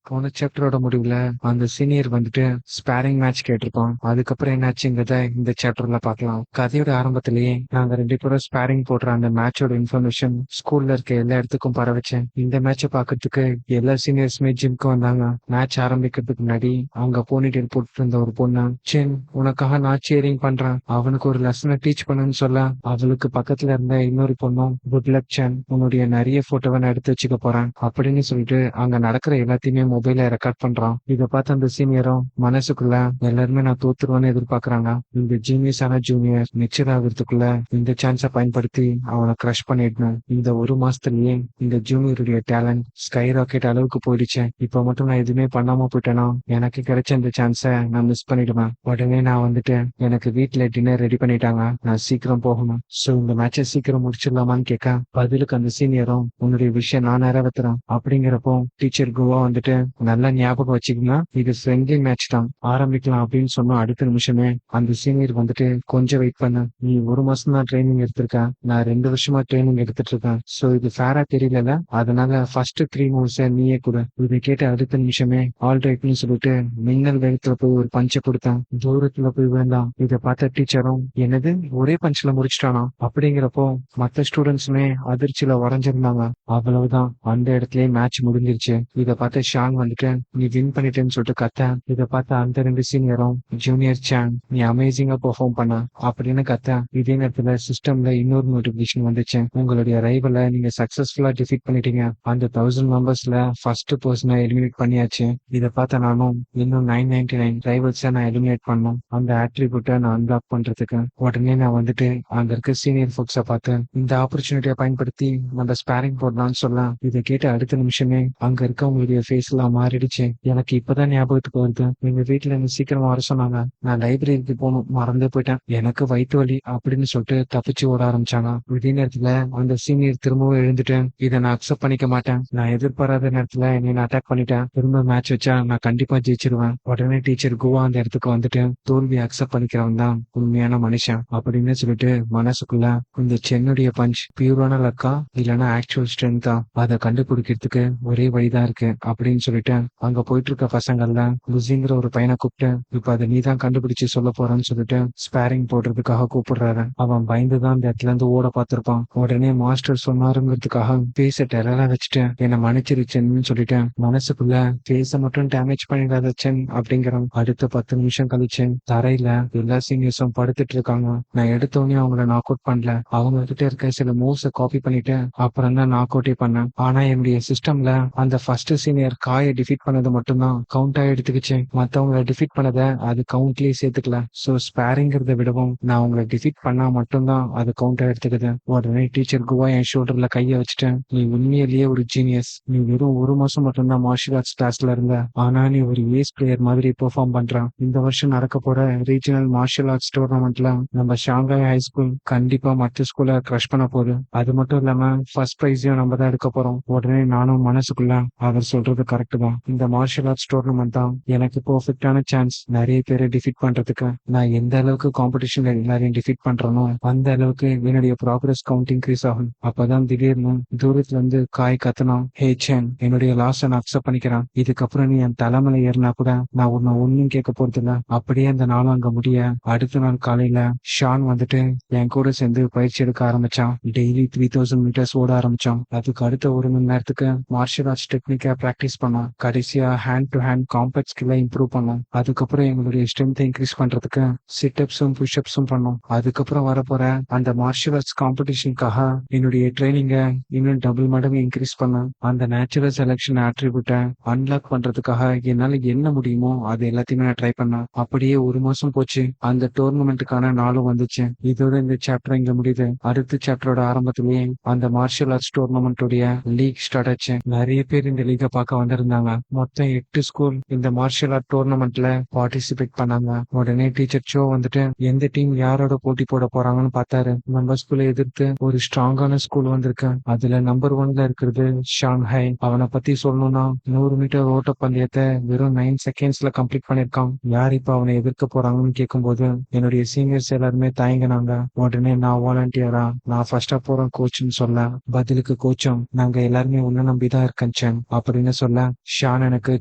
போன சாப்டரோட முடிவுல அந்த சீனியர் வந்துட்டு ஸ்பேரிங் மேட்ச் கேட்டிருக்கோம். அதுக்கப்புறம் என்னாச்சுங்கிறத இந்த சாப்டர்ல பார்க்கலாம். கதையோட ஆரம்பத்திலேயே நாங்க 2 பேரும் ஸ்பேரிங் போடுற அந்த மேட்சோட இன்ஃபர்மேஷன் ஸ்கூல்ல இருக்க எல்லா இடத்துக்கும் பரவச்சேன். இந்த மேட்சை பார்க்கறதுக்கு எல்லா சீனியர்ஸுமே ஜிம்க்கு வந்தாங்க. மேட்ச் ஆரம்பிக்கிறதுக்கு முன்னாடி அவங்க போனிடெயில் போட்டுட்டு இருந்த ஒரு பொண்ணு, சென் உனக்காக நான் சேரிங் பண்றேன், அவனுக்கு ஒரு லெசனை டீச் பண்ணுன்னு சொல்ல, அவளுக்கு பக்கத்துல இருந்த இன்னொரு பொண்ணும், குட் லக் சென், உன்னுடைய நிறைய போட்டோவை நான் எடுத்து வச்சுக்க போறேன் அப்படின்னு சொல்லிட்டு அங்க நடக்கிற எல்லாத்தையுமே மொபைல ரெக்கார்ட் பண்றான். இத பார்த்து அந்த சீனியரும் மனசுக்குள்ள எல்லாருமே நான் தோத்துருவேன்னு எதிர்பார்க்கறாங்க. இந்த ஜீனியஸான ஜூனியர் மெச்சூர் ஆகுறதுக்குள்ள இந்த சான்ஸை பயன்படுத்தி அவனை கிரஷ் பண்ணிடணும். இந்த ஒரு மாசத்துலயே இந்த ஜூனியருடைய டேலண்ட் ஸ்கை ராக்கெட் அளவுக்கு போயிடுச்சு. இப்ப மட்டும் நான் எதுவுமே பண்ணாம போயிட்டேனா எனக்கு கிடைச்ச இந்த சான்ஸை நான் மிஸ் பண்ணிடுவேன். உடனே நான் வந்துட்டு எனக்கு வீட்டுல டின்னர் ரெடி பண்ணிட்டாங்க, நான் சீக்கிரம் போகணும். சோ இந்த மேட்சை சீக்கிரம் முடிச்சிடலாமான்னு கேட்க, பதிலுக்கு அந்த சீனியரும் உன்னுடைய விஷயம் நான் நிறைவேற்றுறேன் அப்படிங்கிறப்போ டீச்சர் குவா வந்துட்டு நல்லா ஞாபகம் வச்சுக்கோங்க, இது ஃப்ரெண்ட்லி மேட்ச் தான், ஆரம்பிக்கலாம் அப்படின்னு சொன்னோம். அடுத்த நிமிஷமே அந்த சீனியர் வந்துட்டு கொஞ்சம் வெயிட் பண்ண, நீ 1 மாசம் தான் ட்ரைனிங் எடுத்திருக்க, நான் 2 வருஷமா ட்ரைனிங் எடுத்துட்டு இருக்கேன். சோ இது ஃபேரா தெரியல, அதனால ஃபர்ஸ்ட் 3 மூவ்ஸ் நீயே கூட. இதை கேட்ட அடுத்த நிமிஷமே ஆல் ரைட்னு சொல்லிட்டு மின்னல் வேகத்துல போய் ஒரு பஞ்சை கொடுத்தேன். தூரத்துல போய் வேண்டாம். இதை பார்த்த டீச்சரும் என்னது ஒரே பஞ்ச்ல முடிச்சிட்டானா அப்படிங்கிறப்போ மத்த ஸ்டூடெண்ட்ஸுமே அதிர்ச்சியில உறைஞ்சிருந்தாங்க. அவ்வளவுதான், அந்த இடத்துலயே மேட்ச் முடிஞ்சிருச்சு. இதை பார்த்த ஷான் வந்துட்டு நீ வின் பண்ணிட்டேன்னு சொல்லிட்டு கத்த. இதை பார்த்த அந்த 2 சீனியரும் ஜூனியர் சான் நீ அமேசிங்கா பெர்ஃபார்ம் பண்ண அப்படின்னு கத்த. இதே நேரத்துல சிஸ்டம்ல இன்னொரு நோட்டிபிகேஷன் வந்துச்சு, உங்களுடைய ரைவலை நீங்க சக்சஸ்ஃபுல்லா டிஃபீட் பண்ணிட்டீங்க, அந்த 1000 மெம்பர்ஸ்ல ஃபர்ஸ்ட் பர்சனை எலிமினேட் பண்ணியாச்சு. இதை பார்த்த நானும் இன்னும் 999 ரைவல்ஸை நான் எலிமினேட் பண்ணணும், அந்த ஆட்ரிபியூட்டை நான் அன்லாக் பண்றதுக்கு. உடனே நான் வந்துட்டு அங்க இருக்க சீனியர் ஃபோக்ஸை பார்த்து இந்த ஆப்பர்ச்சுனிட்டியை பயன்படுத்தி நம்ம ஸ்பேரிங் போடலாம்னு சொல்லலாம். இதை கேட்ட அடுத்த நிமிஷமே அங்க இருக்கவங்களுடைய ஃபேஸ் எல்லாம் மாறிடுச்சு. எனக்கு இப்பதான் ஞாபகத்துக்கு வருது, எங்க வீட்டுல என்ன சீக்கிரமா வர சொன்னாங்க, நான் லைப்ரரிக்கு போகணும் மறந்தே போயிட்டேன், எனக்கு வயிற்று வலி அப்படின்னு சொல்லிட்டு தப்பிச்சு ஓட ஆரம்பிச்சாங்க. இதே நேரத்துல அந்த சீனியர் திரும்பவும் எழுந்துட்டு இதை நான் அக்செப்ட் பண்ணிக்க மாட்டேன், நான் எதிர்பாராத நேரத்துல என்னை அட்டாக் பண்ணிட்டேன், திரும்ப மேட்ச் வச்சா நான் கண்டிப்பா ஜெயிச்சிருவேன். உடனே டீச்சர் குவா அந்த இடத்துக்கு வந்துட்டு தோல்வி அக்செப்ட் பண்ணிக்கிறவன் தான் உண்மையான மனுஷன் அப்படின்னு சொல்லிட்டு மனசுக்குள்ள இந்த சென்னுடைய பஞ்ச் பியூரான லக்கா இல்லைன்னா ஆக்சுவல் ஸ்ட்ரென்த்தா அதை கண்டுபிடிக்கிறதுக்கு ஒரே வழிதான் இருக்கு அப்படின்னு சொல்லிட்டு அங்க போயிட்டு இருக்க பசங்கள்ல லுசிங்கிற ஒரு பையனை கூப்பிட்டு இப்ப அதை நீதான் கண்டுபிடிச்சு சொல்ல போறேன்னு சொல்லிட்டு ஸ்பேரிங் போடுறதுக்காக கூப்பிடுறாரு. அவன் பயந்துதான் அந்த இடத்துல இருந்து ஓட பார்த்திருப்பான். உடனே மாஸ்டர் சொன்னாருங்கிறதுக்காக பேச டெரரா வச்சுட்டு என்னை மன்னிச்சிருச்சேன்னு சொல்லிட்டு மனசுக்குள்ள பேச மட்டும் டேமேஜ் பண்ணிடாத சென் அப்படிங்கிறான். அடுத்த 10 நிமிஷம் கழிச்சு தரையில எல்லா சீனியர்ஸும் படுத்துட்டு இருக்காங்க. நான் எடுத்தோடனே அவங்கள நாக் அவுட் பண்ணல, அவங்க கிட்ட இருக்க சில மூவ்ஸை காப்பி பண்ணிட்டு அப்புறம் தான் நாக் அவுட்டே பண்ணேன். ஆனா என்னுடைய சிஸ்டம்ல அந்த ஃபர்ஸ்ட் சீனியர் காயை டிஃபீட் பண்ணது மட்டும்தான் கவுண்டா எடுத்துக்கிச்சு, மத்தவங்களை டிஃபீட் பண்ணதை அது கவுண்ட்லயே சேர்த்துக்கல. சோ ஸ்பேரிங்கிறத விடவும் நான் உங்களை டிஃபீட் பண்ணா மட்டும்தான் அது கவுண்டா எடுத்துக்குது. உடனே டீச்சர் குவா என் ஷோல்டர்ல கைய வச்சுட்டேன், நீ உண்மையிலேயே ஒரு ஜீனியஸ், நீ வெறும் 1 மாசம் மட்டும்தான் மார்ஷியல் ஆர்ட்ஸ் கிளாஸ்ல இருந்த, ஆனா நீ ஒரு ஏஸ் பிளேயர் மாதிரி பெர்ஃபார்ம் பண்றான். இந்த வருஷம் நடக்க போற ரீஜனல் மார்ஷியல் ஆர்ட்ஸ் டூர்னாமெண்ட்ல நம்ம ஷாங்காய் ஹை ஸ்கூல் கண்டிப்பா மற்ற ஸ்கூலை கிரஷ் பண்ண போகுது. அது மட்டும் இல்லாம ஃபர்ஸ்ட் பிரைஸையும் நம்ம தான் எடுக்க போறோம். உடனே நானும் மனசுக்குள்ள அவர் சொல்றது கரெக்ட் தான், இந்த மார்ஷியல் ஆர்ட்ஸ் டூர்னமெண்ட் தான் எனக்கு பெர்ஃபெக்டான சான்ஸ் நிறைய பேரை டிஃபீட் பண்றதுக்கு. நான் எந்த அளவுக்கு காம்படிஷன்ல எல்லாரையும் டிஃபீட் பண்றேனோ அந்த அளவுக்கு என்னுடைய ப்ராக்ரஸ் கவுண்ட் இன்க்ரீஸ் ஆகும். அப்பதான் திடீர்னு தூரத்துல இருந்து காய் கத்தணும், ஹே சேன் என்னுடைய லாஸை நான் அக்செப்ட் பண்ணிக்கிறேன், இதுக்கப்புறம் நீ என் தலைமையில ஏறினா கூட நான் உன்னை ஒன்னும் கேட்க போறது இல்ல. அப்படியே அந்த நாளும் அங்க முடிய அடுத்த நாள் காலையில ஷான் வந்துட்டு என் கூட சேர்ந்து பயிற்சி எடுக்க ஆரம்பிச்சான். டெய்லி 3000 மீட்டர்ஸ் ஓட ஆரம்பிச்சான். அதுக்கு அடுத்த 1 மணி நேரத்துக்கு மார்ஷியல் ஆர்ட்ஸ் டெக்னிக்கா பிராக்டிஸ் பண்ணோம். கடைசியா ஹேண்ட் டு ஹேண்ட் காம்பேக்ட் ஸ்கில்ல இம்ப்ரூவ் பண்ணோம். அதுக்கப்புறம் எங்களுடைய ஸ்ட்ரென்த்தை இன்க்ரீஸ் பண்றதுக்கு சிட்அப்ஸும் புஷ்அப்ஸும் பண்ணோம். அதுக்கப்புறம் வரப்போற அந்த மார்ஷியல் ஆர்ட்ஸ் காம்படிஷனுக்காக என்னுடைய ட்ரைனிங்க இன்னும் டபுள் மடங்கு இன்க்ரீஸ் பண்ண அந்த நேச்சுரல் செலக்ஷன் ஆட்ரிபியூட்டை அன்லாக் பண்றதுக்காக என்னால என்ன முடியுமோ அது எல்லாத்தையுமே நான் ட்ரை பண்ணேன். அப்படியே 1 மாசம் போச்சு. அந்த டோர்னமெண்ட்டுக்கான நாளும் வந்துச்சு. இதோட இந்த சாப்டர் இங்க முடியுது. அடுத்த சாப்டரோட ஆரம்பத்திலேயே அந்த மார்ஷியல் ஆர்ட்ஸ் டோர்னமெண்ட்டுடைய லீக் ஸ்டார்ட் ஆச்சு. நிறைய பேர் இந்த லீகை பார்க்க வந்திருந்தாங்க. மொத்தம் 8 ஸ்கூல் இந்த மார்ஷியல் ஆர்ட் டோர்னமெண்ட்ல பார்ட்டிசிபேட் பண்ணாங்க. உடனே டீச்சர் ஷோ வந்துட்டு எந்த டீம் யாரோட போட்டி போட போறாங்கன்னு பார்த்தாரு. நம்ம ஸ்கூலை எதிர்த்து ஒரு ஸ்ட்ராங்கான ஸ்கூல் வந்திருக்கு. அதுல நம்பர் 1ல இருக்கிறது ஷாங்ஹை. அவனை பத்தி சொல்லணும்னா 100 மீட்டர் ஓட்ட பந்தயத்தை வெறும் 9 செகண்ட்ஸ்ல கம்ப்ளீட் பண்ணிருக்கான். யார் இப்ப அவனை எதிர்க்க போறாங்கன்னு கேட்கும்போது என்னுடைய சீனியர்ஸ் எல்லாருமே தயங்கினாங்க. உடனே நான் வாலண்டியரா நான் ஃபர்ஸ்டா போறேன் கோச்னு சொல்ல, பதிலுக்கு கோச்சும் நாங்க எல்லாருமே உன்ன நம்பிதான் இருக்கேன் அப்படின்னு சொல்ல, ஷான் எனக்கு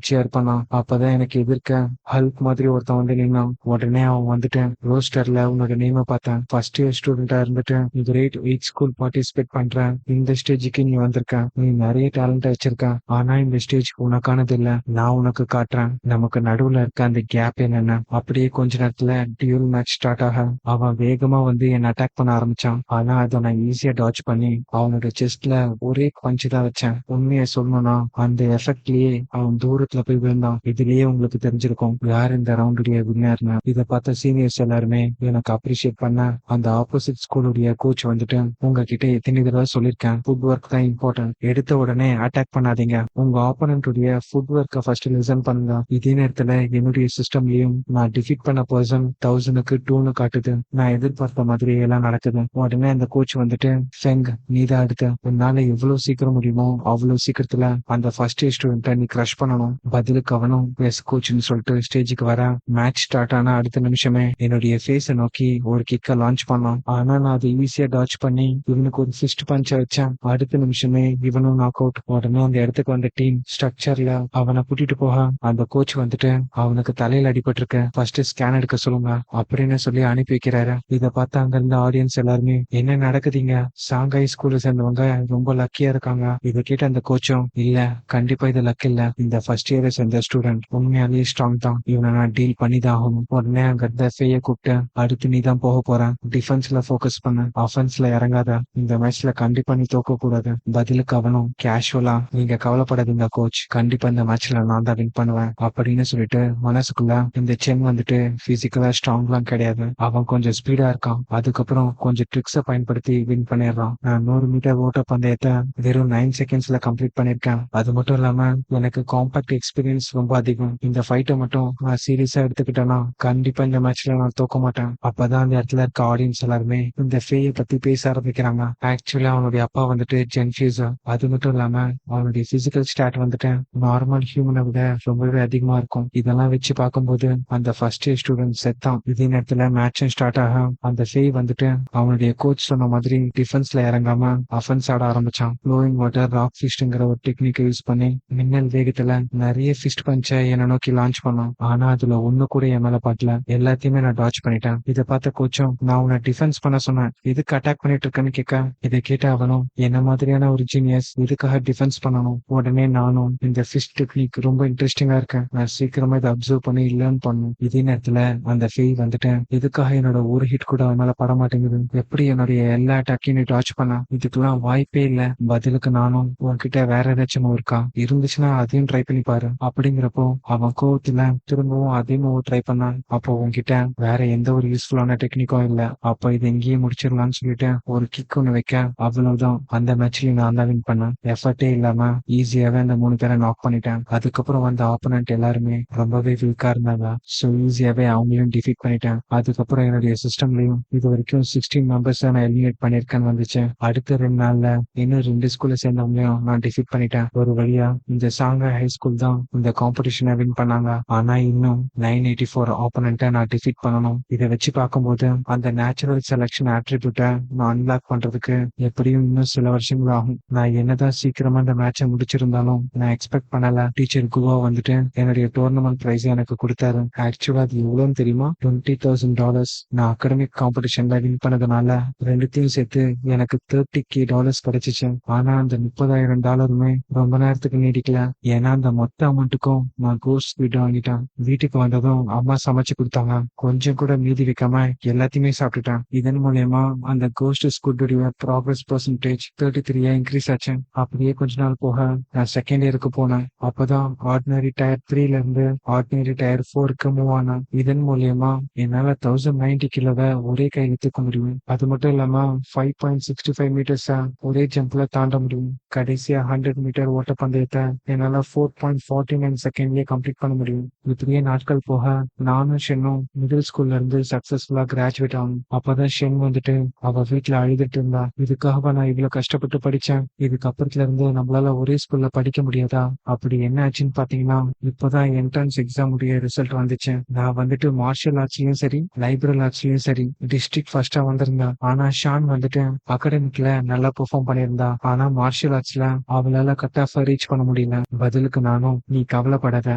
சேர் பண்ணான். அப்பதான் எனக்கு எதிர்க்க ஹல்க் மாதிரி ஒருத்தன் வந்து நின்னான். உடனே அவன் வந்துட்டு, ரோஸ்டர்ல உன்னோட நேமை பார்த்தேன், ஃபர்ஸ்ட் இயர் ஸ்டூடெண்டா இருந்துட்டு கிரேட் எயிட் ஸ்கூல் பார்ட்டிசிபேட் பண்றேன், இந்த ஸ்டேஜுக்கு நீ வந்திருக்க, நீ நிறைய டேலண்ட் வச்சிருக்க, ஆனா இந்த ஸ்டேஜ் உனக்கானது இல்ல, நான் உனக்கு காட்டுறேன் நமக்கு நடுவுல இருக்க அந்த கேப் என்னன்னு. அப்படியே கொஞ்ச நேரத்துல டியூல் மேட்ச் ஸ்டார்ட் ஆக அவன் வேகமா வந்து என்ன அட்டாக் பண்ண ஆரம்பிச்சான். ஆனா அதை நான் ஈஸியா டாட்ச் பண்ணி அவனோட செஸ்ட்ல ஒரே பஞ்சு தான் வச்சேன். உண்மையை சொல்லணும்னா அந்த எஃபெக்ட்லயே அவன் தூரத்துல போய் விழுந்தான். இதுலயே உங்களுக்கு தெரிஞ்சிருக்கும் யார் இந்த ரவுண்டுடைய வின்னர்னு. இதை பார்த்த சீனியர்ஸ் எல்லாருமே எனக்கு அப்ரிஷியேட் பண்ண அந்த ஆப்போசிட் ஸ்கூலுடைய கோச் வந்துட்டு, உங்ககிட்ட எத்தனை தடவை சொல்லிருக்கேன், ஃபுட் ஒர்க் தான் இம்பார்ட்டன்ட், எடுத்த உடனே அட்டாக் பண்ணாதீங்க, உங்க ஆப்போனன்ட்டுடைய ஃபுட் ஒர்க்கை ஃபர்ஸ்ட் லிசன் பண்ணுங்க. இதே நேரத்துல என்னுடைய சிஸ்டம்லயும் நான் டிஃபீட் பண்ண பர்சன் 1000க்கு 2ன்னு காட்டுது, நான் எதிர்பார்த்த மாதிரி எல்லாம் நடக்குது. உடனே அந்த கோச் வந்துட்டு, ஃபெங் நீதான் அடுத்த, உன்னால எவ்வளவு சீக்கிரம் முடியுமோ அவ்வளவு சீக்கிரத்துல அந்த ஃபர்ஸ்ட் இயர் ஸ்டூடெண்ட்டை நீ கிரஷ் பண்ணணும். பதிலுக்கு அவனும் எஸ் கோச்னு சொல்லிட்டு ஸ்டேஜுக்கு வர மேட்ச் ஸ்டார்ட் ஆன அடுத்த நிமிஷமே என்னுடைய ஃபேஸை நோக்கி ஒரு கிக்க லான்ச் பண்ணான். ஆனா நான் அதை ஈஸியா டாச் பண்ணி இவனுக்கு ஒரு ஃபிஸ்ட் பஞ்ச வச்சேன். அடுத்த நிமிஷமே இவனும் நாக் அவுட். உடனே அந்த இடத்துக்கு வந்த டீம் ஸ்ட்ரக்சர்ல அவனை கூட்டிட்டு போக அந்த கோச் வந்துட்டு, அவனுக்கு தலையில அடிபட்டு இருக்கு, ஃபர்ஸ்ட் ஸ்கேன் எடுக்க சொல்லுங்க அப்படின்னு சொல்லி அனுப்பி வைக்கிறாரு. இதை பார்த்து அங்க இருந்த ஆடியன்ஸ் எல்லாருமே, என்ன நடக்குதுங்க, சாங்காய் ஸ்கூல்ல சேர்ந்தவங்க ரொம்ப லக்கியா இருக்காங்க. இதை கேட்ட அந்த கோச்சும், இல்ல கண்டிப்பா இது லக் இல்ல, இந்த ஃபர்ஸ்ட் இயரை சேர்ந்த ஸ்டூடெண்ட் உண்மையாலேயே ஸ்ட்ராங் தான், இவனை நான் டீல் பண்ணிதான் ஆகணும். உடனே அங்க இருந்த ஃபேய கூப்பிட்டு, அடுத்து நீ தான் போக போற, டிஃபென்ஸ்ல போக்கஸ் பண்ணு, அஃபென்ஸ்ல இறங்காத, இந்த மேட்ச்ல கண்டிப்பா நீ தோக்க கூடாது. பதிலுக்கு அவனும் கேஷுவலா, நீங்க கவலைப்படாதீங்க கோச், கண்டிப்பா இந்த மேட்ச்ல நான் தான் வின் பண்ணுவேன் அப்படின்னு சொல்லிட்டு மனசுக்குள்ள, இந்த சென் வந்துட்டு பிசிக்கலா ஸ்ட்ராங்லாம் கிடையாது, அவன் கொஞ்சம் ஸ்பீடா இருக்கான், அதுக்கப்புறம் கொஞ்சம் ட்ரிக்ஸை பயன்படுத்தி வின் பண்ணிடுறான். நான் 100 மீட்டர் ஓட்ட பந்தயத்தை வெறும் 9 செகண்ட்ஸ்ல கம்ப்ளீட் பண்ணிருக்கேன். அது மட்டும் இல்லாம எனக்கு காம்பாக்ட் எக்ஸ்பீரியன்ஸ் ரொம்ப அதிகம். இந்த ஃபைட்டை மட்டும் நான் சீரியஸா எடுத்துக்கிட்டேன்னா கண்டிப்பா இந்த மேட்ச்ல நான் தோக்க மாட்டேன். அப்பதான் அந்த இடத்துல இருக்க ஆடியன்ஸ் எல்லாருமே இந்த ஃபேயை பத்தி பேச ஆரம்பிக்கிறாங்க. ஆக்சுவலா அவனுடைய அப்பா வந்துட்டு ஜென்ஃபியூசர். அது மட்டும் இல்லாம அவனுடைய பிசிக்கல் ஸ்டாட் வந்துட்டு நார்மல் ஹியூமனை விட ரொம்பவே அதிகமா இருக்கும். இதெல்லாம் வச்சு பார்க்கும்போது அந்த ஃபர்ஸ்ட் இயர் ஸ்டூடெண்ட் செத்தான். இதே நேரத்துல மேட்சும் ஸ்டார்ட் ஆக அந்த ஃபேய் வந்துட்டு அவனுடைய கோச் சொன்ன மாதிரி டிஃபென்ஸ்ல இறங்காம அஃபென்ஸ் ஆட ஆரம்பிச்சான். ப்ளோயிங் வாட்டர் ராக் ஃபிஸ்ட்ங்கிற ஒரு டெக்னிக்கை யூஸ் பண்ணி மின்னல் வேகத்துல நிறைய ஃபிஸ்ட் பஞ்சை என்னை நோக்கி லான்ச் பண்ணான். ஆனா அதுல ஒண்ணு கூட என் மேல பாட்டல, எல்லாத்தையுமே நான் டாச் பண்ணிட்டேன். இதை பார்த்த கோச்சும், நான் உன்னை டிஃபென்ஸ் பண்ண சொன்னேன், எதுக்கு அட்டாக் பண்ணிட்டு இருக்கேன்னு கேட்க, இதை கேட்ட அவனும், என்ன மாதிரியான ஒரு ஜீனியஸ் இதுக்காக டிஃபென்ஸ் பண்ணணும். உடனே நானும், இந்த ஃபிஸ்ட் டெக்னிக் ரொம்ப இன்ட்ரெஸ்டிங்கா இருக்கேன், நான் சீக்கிரமா இதை அப்சர்வ் பண்ணி லேர்ன் பண்ணும். இதே நேரத்துல அந்த ஃபெய் வந்துட்டேன், எதுக்காக என்னோட ஒரு ஹிட் கூட அவன் மேல பட மாட்டேங்குது, எப்படி என்னுடைய எல்லா அட்டாக்கையும் டாச் பண்ண, இதுக்கெல்லாம் வாய்ப்பே இல்ல. பதிலுக்கு நானும், உன்கிட்ட வேற ஏதாச்சும் இருக்கா, இருந்துச்சுன்னா அதையும் ட்ரை பண்ணி பாரு அப்படிங்கிறப்போ அவன் கோவத்துல திரும்பவும் அதே மூவ் ட்ரை பண்ணான். அப்போ உன்கிட்ட வேற எந்த ஒரு யூஸ்ஃபுல்லான டெக்னிக்கும் இல்ல, அப்ப இது எங்கேயே முடிச்சிடலாம்னு சொல்லிட்டு ஒரு கிக் ஒண்ணு வைக்க, அவ்வளவுதான். அந்த மேட்ச்லயும் நான் தான் வின் பண்ணேன். எஃபர்ட்டே இல்லாம ஈஸியாவே அந்த 3 பேரை நாக் பண்ணிட்டேன். அதுக்கப்புறம் வந்த ஆப்போனன்ட் எல்லாருமே ரொம்பவே வீக்கா இருந்தாங்க. சோ ஈஸியாவே அவங்களையும் டிஃபீட் பண்ணிட்டேன். அதுக்கப்புறம் என்னுடைய சிஸ்டம்லயும் இது வரைக்கும் 16 மெம்பர்ஸ் நான் எலிமினேட் பண்ணிருக்கேன்னு வந்துச்சு. அடுத்த 2 நாள்ல இன்னும் 2 ஸ்கூல்ல சேர்ந்தவங்களையும் நான் டிஃபீட் பண்ணிட்டேன். ஒரு வழியா இந்த சாங்காய் ஹை ஸ்கூல் தான் இந்த காம்படிஷனை வின் பண்ணாங்க. ஆனா இன்னும் 984 ஆப்போனன்ட்டை நான் டிஃபீட் பண்ணணும். இதை வச்சு பார்க்கும்போது அந்த நேச்சுரல் செலக்ஷன் ஆட்ரிபியூட்டை நான் அன்லாக் பண்றதுக்கு எப்படியும் இன்னும் சில வருஷங்கள் ஆகும். நான் என்னதான் சீக்கிரமா இந்த மேட்சை முடிச்சிருந்தாலும் நான் எக்ஸ்பெக்ட் பண்ணல. டீச்சர் குவா வந்துட்டு என்னுடைய டோர்னமெண்ட் பிரைஸ் எனக்கு கொடுத்தாரு. ஆக்சுவலா அது எவ்வளவுன்னு தெரியுமா? $20,000. நான் அகாடமிக் காம்படிஷன்ல வின் பண்ணதுனால ரெண்டுத்தையும் சேர்த்து எனக்கு $30,000 கிடைச்சிச்சு. ஆனா அந்த $30,000 ரொம்ப நேரத்துக்கு நீடிக்கல. ஏன்னா அந்த மொத்த அமௌண்ட்டுக்கும் நான் கோஸ்ட் ஸ்வீட் வாங்கிட்டேன். வீட்டுக்கு வந்ததும் அம்மா சமைச்சு கொடுத்தாங்க. கொஞ்சம் கூட மீதி வைக்காம எல்லாத்தையுமே சாப்பிட்டுட்டேன். இதன் மூலயமா அந்த கோஸ்ட் ஸ்கூட்டுடைய ப்ராக்ரஸ் பெர்சன்டேஜ் 33 இன்க்ரீஸ் ஆச்சு. அப்படியே கொஞ்ச நாள் போக நான் செகண்ட் இயருக்கு போனேன். அப்பதான் ஆர்டினரி டயர் 3ல இருந்து ஆர்டினரி டயர் 4க்கு மூவ் ஆனேன். இதன் மூலயமா என்னால 1090 கிலோவை ஒரே கையில தூக்க முடியும். அது மட்டும் இல்லாம 5.65 மீட்டர்ஸ் ஒரே ஜம்ப்ல தாண்ட முடியும். கடைசியா 100 மீட்டர் ஓட்ட பந்தயத்தை என்னால 4.49 செகண்ட்லயே கம்ப்ளீட் பண்ண முடியும். இப்படியே நாட்கள் போக நானும் ஷென்னும் மிடில் ஸ்கூல்ல இருந்து சக்சஸ்ஃபுல்லா கிராஜுவேட் ஆகணும். அப்பதான் ஷென் வந்துட்டு அவ வீட்டுல அழுதுட்டு இருந்தா, இதுக்காக நான் இவ்வளவு கஷ்டப்பட்டு படிச்சேன், இதுக்கப்புறத்துல இருந்து நம்மளால ஒரே ஸ்கூல்ல படிக்க முடியாதா? அப்படி என்ன ஆச்சுன்னு பாத்தீங்கன்னா, இப்பதான் என்ட்ரன்ஸ் எக்ஸாம் உடைய ரிசல்ட் வந்துச்சு. நான் வந்துட்டு மார்ஷியல் ஆர்ட்ஸ்லயும் சரி லைப்ரல் ஆர்ட்ஸ்லயும் சரி டிஸ்ட்ரிக்ட் ஃபர்ஸ்டா வந்திருந்தேன். ஆனா ஷான் வந்துட்டு அகாடமிக்ல நல்லா பெர்ஃபார்ம் பண்ணியிருந்தா. ஆனா மார்ஷியல் ஆர்ட்ஸ்ல அவளால கட் ஆஃப் ரீச் பண்ண முடியல. பதிலுக்கு நானும், நீ கவலைப்படாத,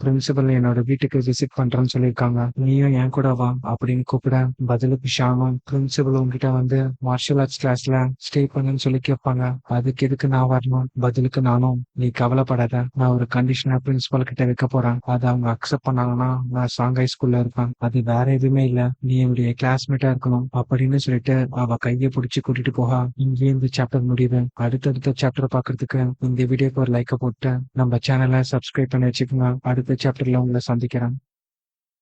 பிரின்சிபல் என்னோட வீட்டுக்கு விசிட் பண்றேன்னு சொல்லியிருக்காங்க, நீயும் என் கூட வா அப்படின்னு கூப்பிட, பதிலுக்கு ஷானும், பிரின்சிபல் உங்ககிட்ட வந்து மார்ஷல் ஆர்ட்ஸ் கிளாஸ்ல ஸ்டே பண்ணுன்னு சொல்லி கேட்பாங்க, அதுக்கு எதுக்கு நான் வரணும்? பதிலுக்கு நானும், நீ கவலைப்படாத, நான் ஒரு கண்டிஷனை பிரின்சிபல் கிட்ட வைக்க போறேன், அதை அவங்க அக்செப்ட் பண்ணாங்கன்னா நான் சாங்காய் ஸ்கூல்ல இருப்பேன், அது வேற எதுவுமே இல்ல, நீ என்னுடைய கிளாஸ்மேட்டா இருக்கணும் அப்படின்னு சொல்லிட்டு அவ கையை பிடிச்சி கூட்டிட்டு போக, இங்கே இந்த சாப்டர் முடியுது. அடுத்தடுத்த சாப்டர் பாக்குறதுக்கு இந்த வீடியோக்கு ஒரு லைக்கை போட்டு நம்ம சேனலை சப்ஸ்கிரைப் பண்ணி வச்சுக்கோங்க. அடுத்த சாப்டர்ல உங்களை சந்திக்கிறேன்.